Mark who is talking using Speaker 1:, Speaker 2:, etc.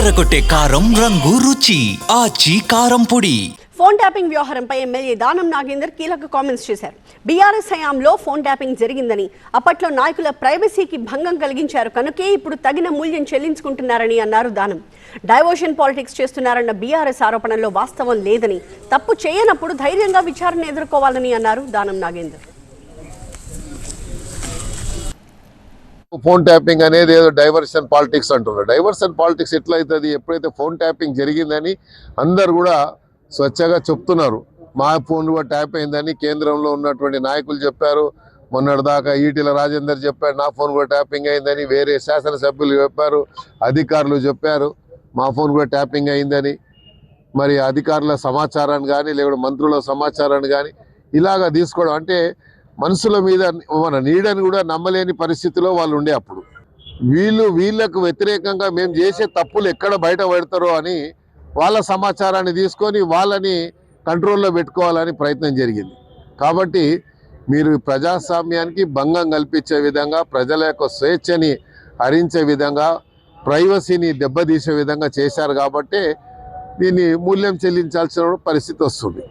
Speaker 1: అదరగొట్టే కారం రంగు రుచి ఆచి కారం పొడి.
Speaker 2: ఫోన్ ట్యాపింగ్ వ్యవహారంపై ఎమ్మెల్యే దానం నాగేందర్ కీలక కామెంట్స్ చేశారు. బీఆర్ఎస్ హయాంలో ఫోన్ ట్యాపింగ్ జరిగిందని, అప్పట్లో నాయకుల ప్రైవసీకి భంగం కలిగించారు కనుకే ఇప్పుడు తగిన మూల్యం చెల్లించుకుంటున్నారని అన్నారు దానం. డైవర్షన్ పాలిటిక్స్ చేస్తున్నారన్న బీఆర్ఎస్ ఆరోపణల్లో వాస్తవం లేదని, తప్పు చేయనప్పుడు ధైర్యంగా విచారణ ఎదుర్కోవాలని అన్నారు దానం నాగేందర్.
Speaker 3: ఫోన్ ట్యాపింగ్ అనేది ఏదో డైవర్షన్ పాలిటిక్స్ అంటున్నారు. డైవర్షన్ పాలిటిక్స్ ఎట్లా అవుతుంది? ఎప్పుడైతే ఫోన్ ట్యాపింగ్ జరిగిందని అందరు కూడా స్వచ్ఛగా చెప్తున్నారు. మా ఫోన్ కూడా ట్యాప్ అయిందని కేంద్రంలో ఉన్నటువంటి నాయకులు చెప్పారు. మొన్నటిదాకా ఈటెల రాజేందర్ చెప్పారు నా ఫోన్ కూడా ట్యాపింగ్ అయిందని. వేరే శాసనసభ్యులు చెప్పారు, అధికారులు చెప్పారు మా ఫోన్ కూడా ట్యాపింగ్ అయిందని. మరి అధికారుల సమాచారాన్ని కానీ లేకపోతే మంత్రుల సమాచారాన్ని కానీ ఇలాగా తీసుకోవడం అంటే మనుషుల మీద మన నీడని కూడా నమ్మలేని పరిస్థితిలో వాళ్ళు ఉండే. అప్పుడు వీళ్ళకు వ్యతిరేకంగా మేము చేసే తప్పులు ఎక్కడ బయట పెడతారో అని వాళ్ళ సమాచారాన్ని తీసుకొని వాళ్ళని కంట్రోల్లో పెట్టుకోవాలని ప్రయత్నం జరిగింది. కాబట్టి మీరు ప్రజాస్వామ్యానికి భంగం కల్పించే విధంగా, ప్రజల యొక్క స్వేచ్ఛని హరించే విధంగా, ప్రైవసీని దెబ్బతీసే విధంగా చేశారు. కాబట్టి దీన్ని మూల్యం చెల్లించాల్సిన పరిస్థితి వస్తుంది.